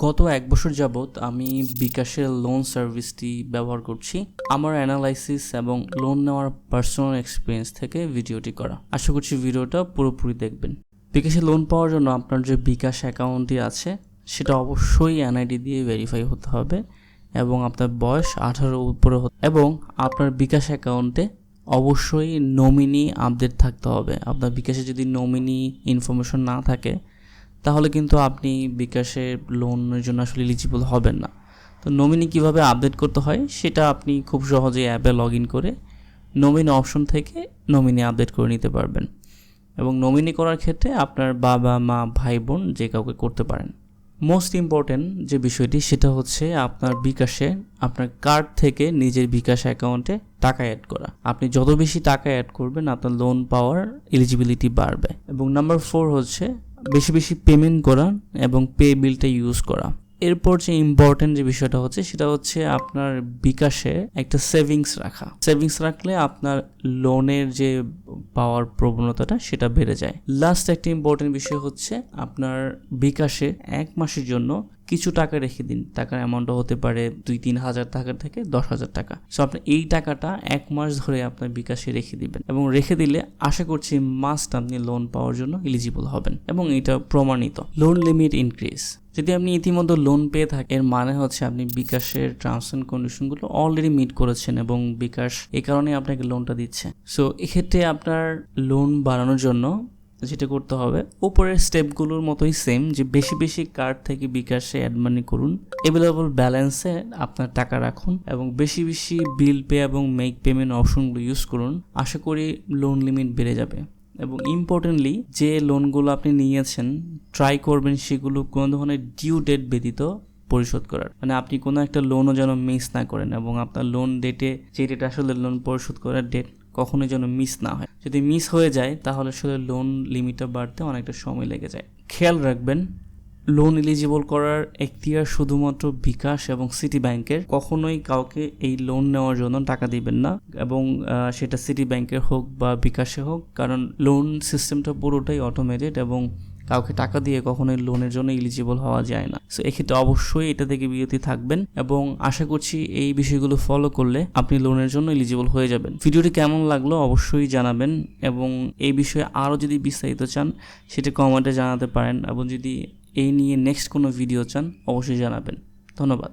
গত 1 বছর যাবৎ আমি বিকাশের লোন সার্ভিসটি ব্যবহার করছি। আমার অ্যানালাইসিস এবং লোন নেওয়ার পার্সোনাল এক্সপিরিয়েন্স থেকে ভিডিওটি করা। আশা করছি ভিডিওটা পুরোপুরি দেখবেন। বিকাশে লোন পাওয়ার জন্য আপনার যে বিকাশ অ্যাকাউন্টটি আছে সেটা অবশ্যই এনআইডি দিয়ে ভেরিফাই হতে হবে এবং আপনার বয়স 18 উপরে এবং আপনার বিকাশ অ্যাকাউন্টে অবশ্যই নমিনি আপডেট থাকতে হবে। আপনার বিকাশে যদি নমিনি ইনফরমেশন না থাকে তাহলে কিন্তু আপনি বিকাশে লোনের জন্য আসলে এলিজিবল হবেন না। তো নমিনি কিভাবে আপডেট করতে হয় সেটা আপনি খুব সহজেই অ্যাপে লগ ইন করে নমিনি অপশন থেকে নমিনি আপডেট করে নিতে পারবেন এবং নমিনি করার ক্ষেত্রে আপনার বাবা মা ভাই বোন যে কাউকে করতে পারেন। মোস্ট ইম্পর্টেন্ট যে বিষয়টি সেটা হচ্ছে আপনার বিকাশে আপনার কার্ড থেকে নিজের বিকাশ অ্যাকাউন্টে টাকা অ্যাড করা। আপনি যত বেশি টাকা অ্যাড করবেন আপনার লোন পাওয়ার এলিজিবিলিটি বাড়বে। এবং নাম্বার 4 হচ্ছে বেশি বেশি পেমেন্ট করা এবং পে বিলটা ইউজ করা। এরপর যে ইম্পর্টেন্ট যে বিষয়টা হচ্ছে সেটা হচ্ছে আপনার বিকাশে একটা সেভিংস রাখা। সেভিংস রাখলে আপনার লোনের যে পাওয়ার প্রবণতাটা সেটা বেড়ে যায়। লাস্ট একটা ইম্পর্টেন্ট বিষয় হচ্ছে আপনার বিকাশে 1 মাসের জন্য কিছু টাকা রেখে দিন। টাকার অ্যামাউন্টটা হতে পারে 2-3 হাজার টাকা থেকে 10,000 টাকা। সো আপনি এই টাকাটা 1 মাস ধরে আপনার বিকাশে রেখে দিবেন এবং রেখে দিলে আশা করছি মাস্ট আপনি লোন পাওয়ার জন্য এলিজিবল হবেন এবং এটা প্রমাণিত। লোন লিমিট ইনক্রিজ, যদি আপনি ইতিমধ্যে লোন পেয়ে থাকেন এর মানে হচ্ছে আপনি বিকাশের টার্মস অ্যান্ড কন্ডিশনগুলো অলরেডি মিট করেছেন এবং বিকাশ এই কারণে আপনাকে লোনটা দিচ্ছে। সো এক্ষেত্রে আপনার লোন বাড়ানোর জন্য যেটা করতে হবে উপরের স্টেপগুলোর মতোই সেম, যে বেশি বেশি কার্ড থেকে বিকাশে অ্যাড মানি করুন, অ্যাভেলেবল ব্যালেন্সে আপনার টাকা রাখুন এবং বেশি বেশি বিল পে এবং মেক পেমেন্ট অপশনগুলো ইউজ করুন। আশা করি লোন লিমিট বেড়ে যাবে এবং ইম্পর্টেন্টলি যে লোনগুলো আপনি নিয়েছেন ট্রাই করবেন সেগুলো কোনো ধরনের ডিউ ডেট ব্যতীত পরিশোধ করার। মানে আপনি কোনো একটা লোনও যেন মিস না করেন এবং আপনার লোন ডেটে যে ডেট আসলে লোন পরিশোধ করার ডেট কখনোই যেন মিস না হয়। যদি মিস হয়ে যায় তাহলে আসলে লোন লিমিটটা বাড়তে অনেকটা সময় লেগে যায়। খেয়াল রাখবেন লোন এলিজিবল করার এখতিয়ার শুধুমাত্র বিকাশ এবং সিটি ব্যাংকের। কখনোই কাউকে এই লোন নেওয়ার জন্য টাকা দিবেন না এবং সেটা সিটি ব্যাংকের হোক বা বিকাশে হোক, কারণ লোন সিস্টেমটা পুরোটাই অটোমেটেড এবং কাউকে টাকা দিয়ে কখনোই লোনের জন্য এলিজিবল হওয়া যায় না। সো এক্ষেত্রে অবশ্যই এটা থেকে বিরতি থাকবেন এবং আশা করছি এই বিষয়গুলো ফলো করলে আপনি লোনের জন্য এলিজিবল হয়ে যাবেন। ভিডিওটি কেমন লাগলো অবশ্যই জানাবেন এবং এই বিষয়ে আরও যদি বিস্তারিত চান সেটা কমেন্টে জানাতে পারেন এবং যদি এই নিয়ে নেক্সট কোনো ভিডিও চান অবশ্যই জানাবেন। ধন্যবাদ।